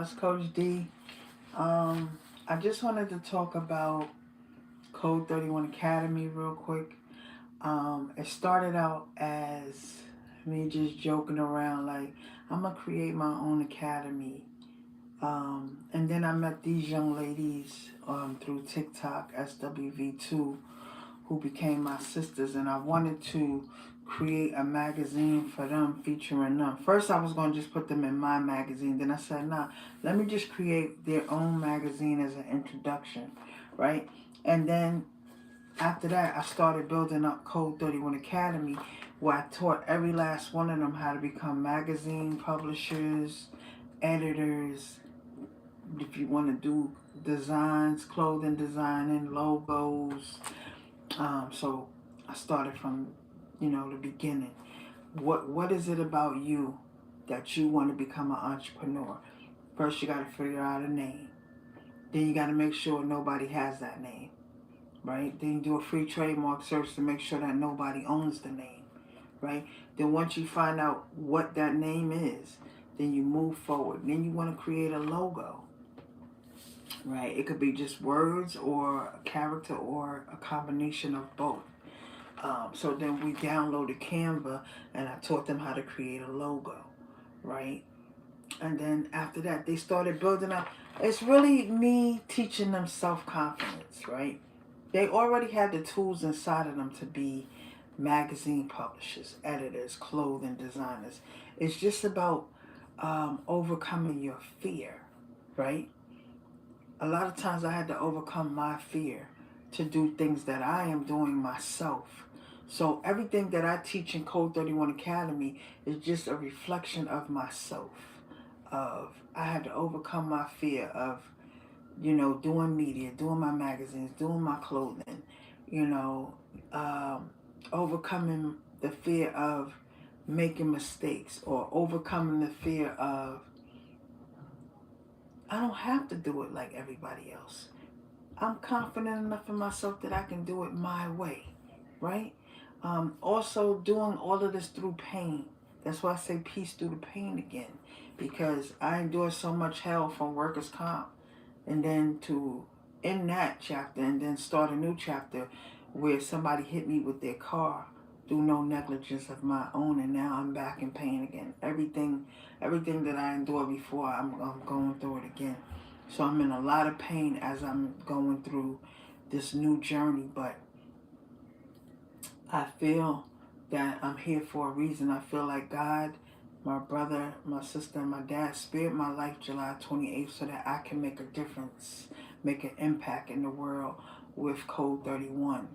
it's Coach D. I just wanted to talk about Code 31 Academy real quick. It started out as me just joking around, like, I'm going to create my own academy. And then I met these young ladies through TikTok, SWV2, who became my sisters, and I wanted to create a magazine for them featuring them. First, I was going to just put them in my magazine. Then I said, nah, let me just create their own magazine as an introduction, right? And then after that, I started building up Code 31 Academy, where I taught every last one of them how to become magazine publishers, editors, if you want to do designs, clothing designing, logos. So I started from, the beginning. What is it about you that you want to become an entrepreneur? First, you got to figure out a name. Then you got to make sure nobody has that name, right? Then you do a free trademark search to make sure that nobody owns the name, right? Then once you find out what that name is, then you move forward. Then you want to create a logo, right? It could be just words or a character or a combination of both. So then we downloaded Canva and I taught them how to create a logo, right? And then after that, they started building up. It's really me teaching them self-confidence, right? They already had the tools inside of them to be magazine publishers, editors, clothing designers. It's just about overcoming your fear, right? A lot of times I had to overcome my fear to do things that I am doing myself. So everything that I teach in Code 31 Academy is just a reflection of myself. I had to overcome my fear of, doing media, doing my magazines, doing my clothing, you know, overcoming the fear of making mistakes, or overcoming the fear of, I don't have to do it like everybody else. I'm confident enough in myself that I can do it my way, right? Also, doing all of this through pain. That's why I say peace through the pain again, because I endured so much hell from workers' comp, and then to end that chapter and then start a new chapter where somebody hit me with their car through no negligence of my own, and now I'm back in pain again. Everything that I endured before, I'm going through it again. So I'm in a lot of pain as I'm going through this new journey, but I feel that I'm here for a reason. I feel like God, my brother, my sister, and my dad spared my life July 28th so that I can make a difference, make an impact in the world with Code 31.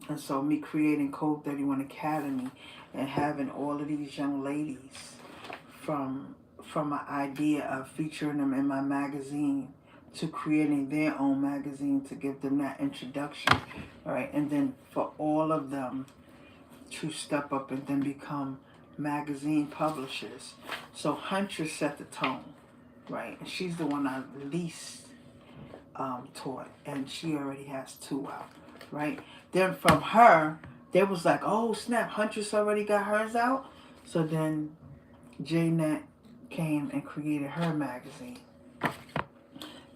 And so me creating Code 31 Academy and having all of these young ladies from my idea of featuring them in my magazine to creating their own magazine to give them that introduction, right? And then for all of them to step up and then become magazine publishers. So Huntress set the tone, right? And she's the one I least taught, and she already has 2 out, right? Then from her, they was like, oh snap, Huntress already got hers out. So then JNet came and created her magazine.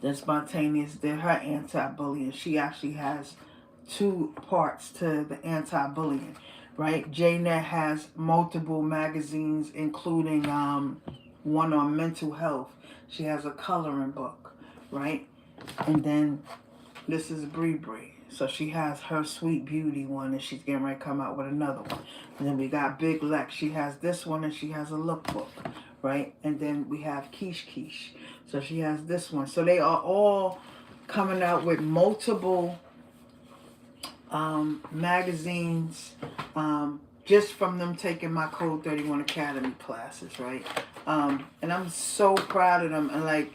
Then Spontaneous did her anti-bullying. She actually has 2 parts to the anti-bullying, right? JNet has multiple magazines, including one on mental health. She has a coloring book, right? And then this is Bree Bree. So she has her Sweet Beauty one, and she's getting ready to come out with another one. And then we got Big Lex. She has this one, and she has a lookbook, right? And then we have Quiche Quiche. So she has this one. So they are all coming out with multiple magazines, just from them taking my Code 31 Academy classes, right? And I'm so proud of them. And like,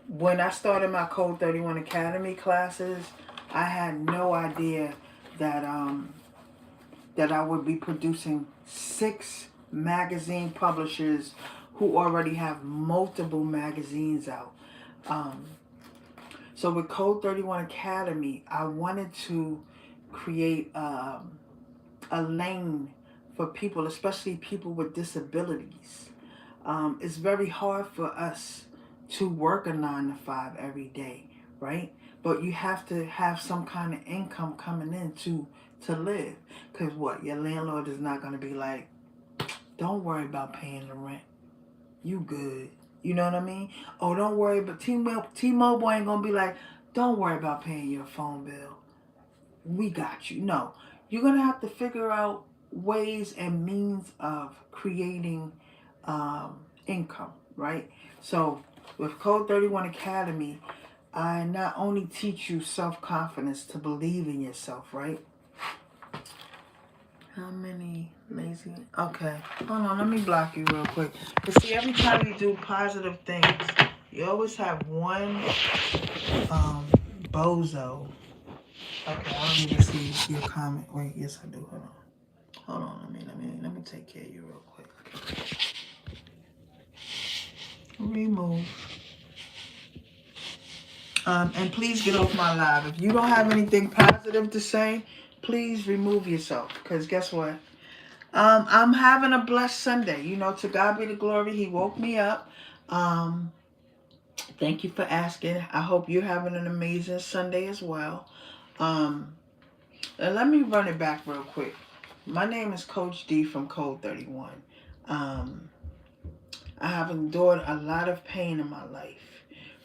when I started my Code 31 Academy classes, I had no idea that that I would be producing 6 magazine publishers who already have multiple magazines out. So with Code 31 Academy, I wanted to create a lane for people, especially people with disabilities. It's very hard for us to work a 9 to 5 every day, right? But you have to have some kind of income coming in to live. Because what? Your landlord is not going to be like, don't worry about paying the rent. You good. You know what I mean? Oh, don't worry, but T-Mobile ain't going to be like, don't worry about paying your phone bill. We got you. No. You're going to have to figure out ways and means of creating income, right? So with Code 31 Academy, I not only teach you self-confidence to believe in yourself, right? How many lazy? Okay, hold on, let me block you real quick. But see, every time you do positive things, you always have one bozo. Okay, I don't even see your comment. Wait, yes I do. Hold on. Let me take care of you real quick. Remove. And please get off my live. If you don't have anything positive to say, please remove yourself. Because guess what? I'm having a blessed Sunday. You know, to God be the glory. He woke me up. Thank you for asking. I hope you're having an amazing Sunday as well. And let me run it back real quick. My name is Coach D from Code 31. I have endured a lot of pain in my life.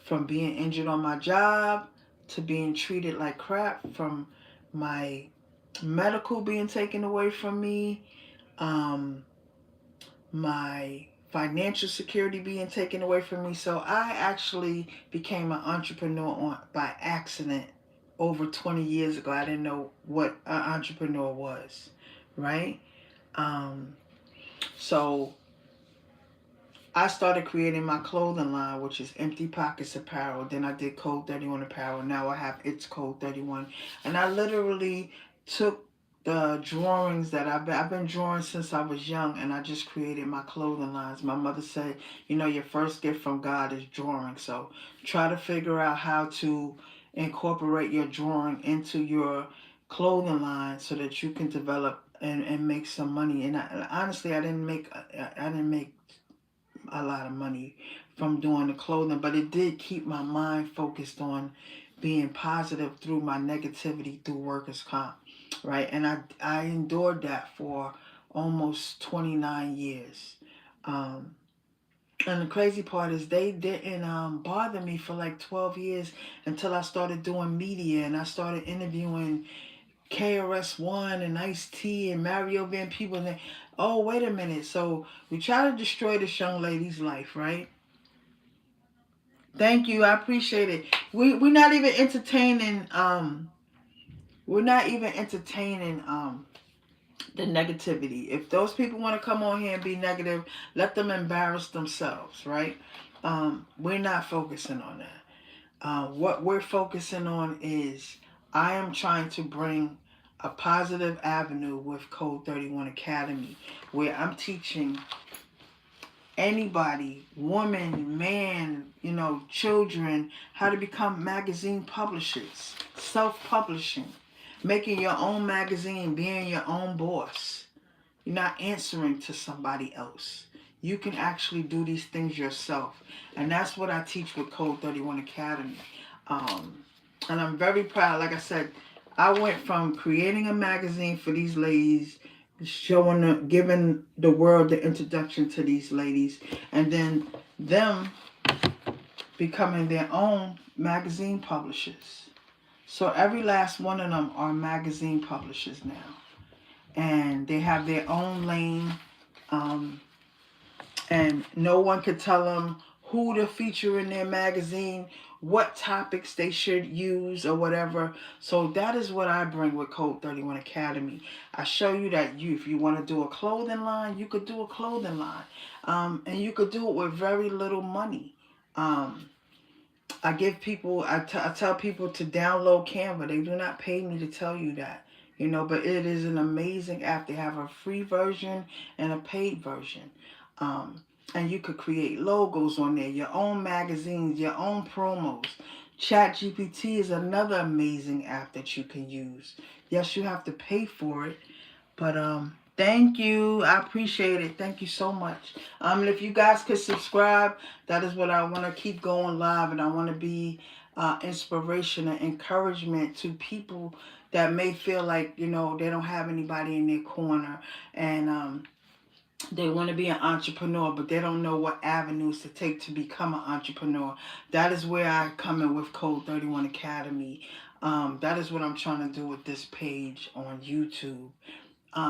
From being injured on my job to being treated like crap, from my medical being taken away from me, my financial security being taken away from me. So I actually became an entrepreneur by accident over 20 years ago. I didn't know what an entrepreneur was, right? So I started creating my clothing line, which is Empty Pockets Apparel. Then I did Code 31 Apparel. Now I have It's Code 31. And I literally took the drawings that I've been drawing since I was young, and I just created my clothing lines. My mother said, you know, your first gift from God is drawing. So try to figure out how to incorporate your drawing into your clothing line so that you can develop and make some money. And honestly, I didn't make a lot of money from doing the clothing, but it did keep my mind focused on being positive through my negativity through workers' comp, right? And I endured that for almost 29 years. And the crazy part is they didn't bother me for like 12 years until I started doing media and I started interviewing KRS-One and Ice-T and Mario Van Peebles. And oh, wait a minute. So we try to destroy this young lady's life, right? Thank you. I appreciate it. We're not even entertaining the negativity. If those people want to come on here and be negative, let them embarrass themselves, right? We're not focusing on that. What we're focusing on is I am trying to bring a positive avenue with Code 31 Academy, where I'm teaching anybody, woman, man, you know, children, how to become magazine publishers, self-publishing, making your own magazine, being your own boss. You're not answering to somebody else. You can actually do these things yourself. And that's what I teach with Code 31 Academy. And I'm very proud. Like I said, I went from creating a magazine for these ladies, giving the world the introduction to these ladies, and then them becoming their own magazine publishers. So every last one of them are magazine publishers now. And they have their own lane. And no one could tell them who to feature in their magazine, what topics they should use or whatever. So that is what I bring with Code 31 Academy. I show you that if you want to do a clothing line, you could do a clothing line. And you could do it with very little money. I tell people to download Canva. They do not pay me to tell you that. You know, but it is an amazing app. They have a free version and a paid version. And you could create logos on there, your own magazines, your own promos. ChatGPT is another amazing app that you can use. Yes, you have to pay for it, but Thank you. I appreciate it. Thank you so much. And if you guys could subscribe, that is what I want to keep going live, and I want to be inspiration and encouragement to people that may feel like, you know, they don't have anybody in their corner, and they want to be an entrepreneur, but they don't know what avenues to take to become an entrepreneur. That is where I come in with Code 31 Academy. That is what I'm trying to do with this page on YouTube.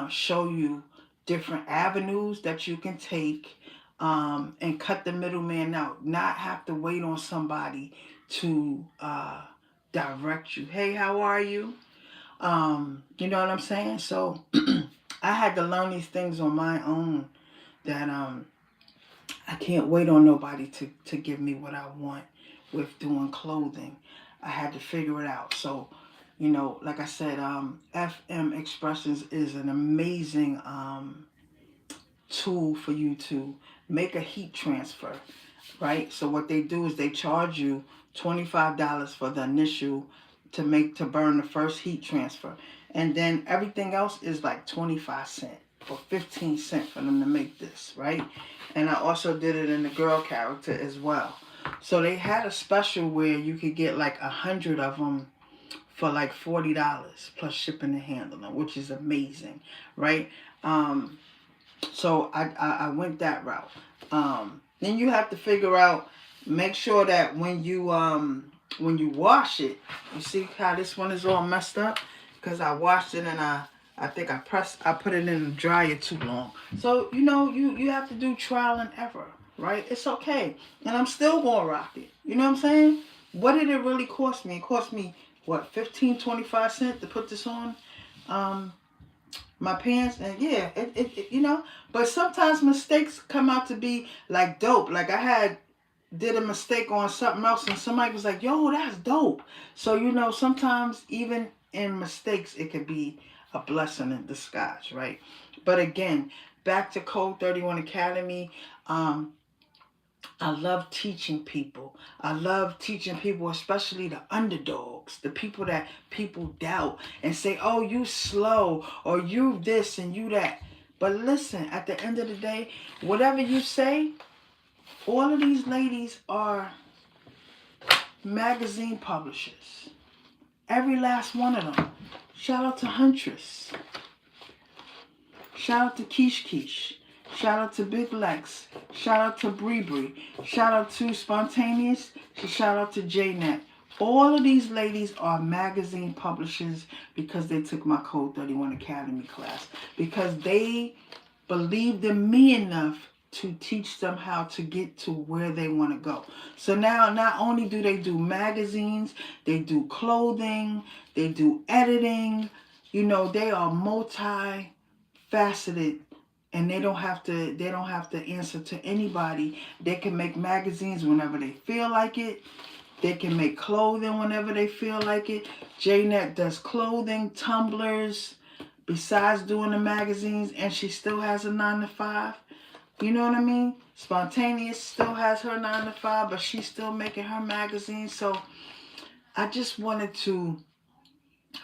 Show you different avenues that you can take, and cut the middleman out. Not have to wait on somebody to direct you. Hey, how are you? You know what I'm saying? So I had to learn these things on my own, that I can't wait on nobody to give me what I want with doing clothing. I had to figure it out. So, you know, like I said, FM Expressions is an amazing tool for you to make a heat transfer, right? So what they do is they charge you $25 for the initial to burn the first heat transfer, and then everything else is like 25 cents or 15 cents for them to make this, right? And I also did it in the girl character as well. So they had a special where you could get like 100 of them for like $40 plus shipping and handling, which is amazing, right? So I went that route. Then you have to figure out, make sure that when you wash it, you see how this one is all messed up because I washed it, and I think I put it in the dryer too long. So you know, you have to do trial and error, right? It's okay, and I'm still gonna rock it. You know what I'm saying? What did it really cost me? It cost me what, 15-25 cents to put this on. My pants, and yeah, it, you know, but sometimes mistakes come out to be like dope. Like I did a mistake on something else, and somebody was like, yo, that's dope. So you know, sometimes even in mistakes it could be a blessing in disguise, right? But again, back to Code 31 Academy. I love teaching people. I love teaching people, especially the underdogs, the people that people doubt and say, oh, you slow, or you this and you that. But listen, at the end of the day, whatever you say, all of these ladies are magazine publishers. Every last one of them. Shout out to Huntress. Shout out to Keish Keish. Shout out to Big Lex. Shout out to Bree Bree. Shout out to Spontaneous. Shout out to JNet. All of these ladies are magazine publishers because they took my Code 31 Academy class. Because they believed in me enough to teach them how to get to where they want to go. So now, not only do they do magazines, they do clothing, they do editing. You know, they are multi-faceted, and they don't have to answer to anybody. They can make magazines whenever they feel like it. They can make clothing whenever they feel like it. JNet does clothing, tumblers, besides doing the magazines, and she still has a 9 to 5. You know what I mean? Spontaneous still has her 9 to 5, but she's still making her magazines. So I just wanted to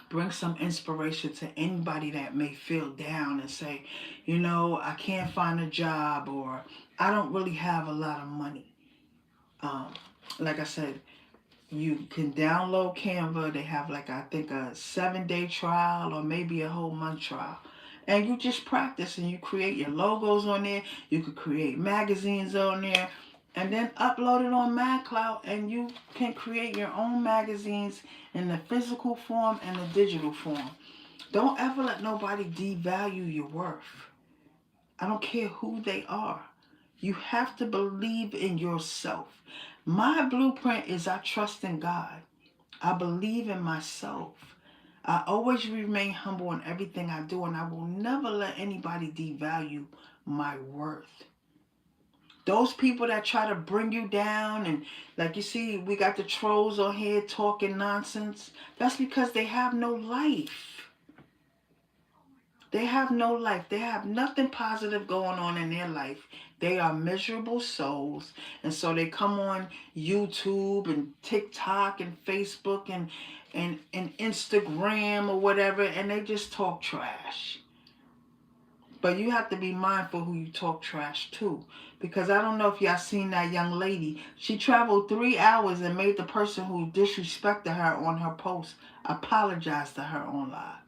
bring some inspiration to anybody that may feel down and say, you know, I can't find a job, or I don't really have a lot of money. Like I said, you can download Canva. They have like, I think, a 7-day trial or maybe a whole month trial. And you just practice and you create your logos on there. You could create magazines on there and then upload it on MagCloud, and you can create your own magazines in the physical form and the digital form. Don't ever let nobody devalue your worth. I don't care who they are. You have to believe in yourself. My blueprint is I trust in God. I believe in myself. I always remain humble in everything I do, and I will never let anybody devalue my worth. Those people that try to bring you down, and like you see, we got the trolls on here talking nonsense. That's because they have no life. They have no life. They have nothing positive going on in their life. They are miserable souls. And so they come on YouTube and TikTok and Facebook and Instagram or whatever, and they just talk trash. But you have to be mindful who you talk trash to. Because I don't know if y'all seen that young lady. She traveled 3 hours and made the person who disrespected her on her post apologize to her on live.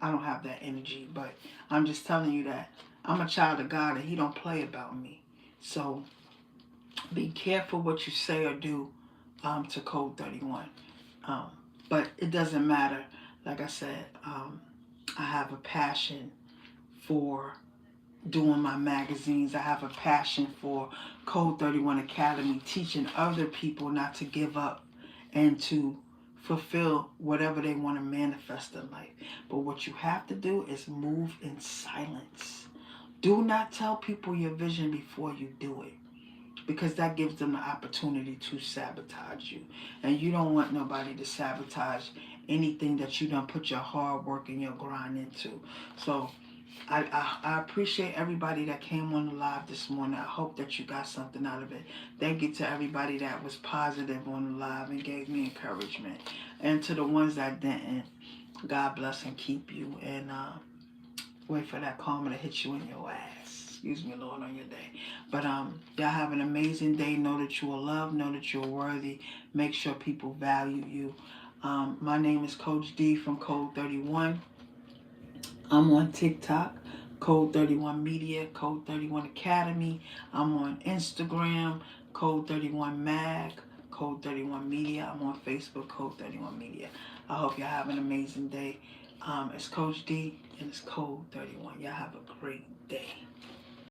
I don't have that energy, but I'm just telling you that I'm a child of God and he don't play about me. So be careful what you say or do to Code 31. Um, but it doesn't matter. Like I said, I have a passion for doing my magazines. I have a passion for Code 31 Academy, teaching other people not to give up and to fulfill whatever they want to manifest in life. But what you have to do is move in silence. Do not tell people your vision before you do it, because that gives them the opportunity to sabotage you. And you don't want nobody to sabotage anything that you done put your hard work and your grind into. So I appreciate everybody that came on the live this morning. I hope that you got something out of it. Thank you to everybody that was positive on the live and gave me encouragement. And to the ones that didn't, God bless and keep you. And wait for that karma to hit you in your ass. Excuse me, Lord, on your day. But y'all have an amazing day. Know that you are loved. Know that you're worthy. Make sure people value you. My name is Coach D from Code 31. I'm on TikTok, Code 31 Media, Code 31 Academy. I'm on Instagram, Code 31 Mag, Code 31 Media. I'm on Facebook, Code 31 Media. I hope y'all have an amazing day. It's Coach D and it's Code 31. Y'all have a great day.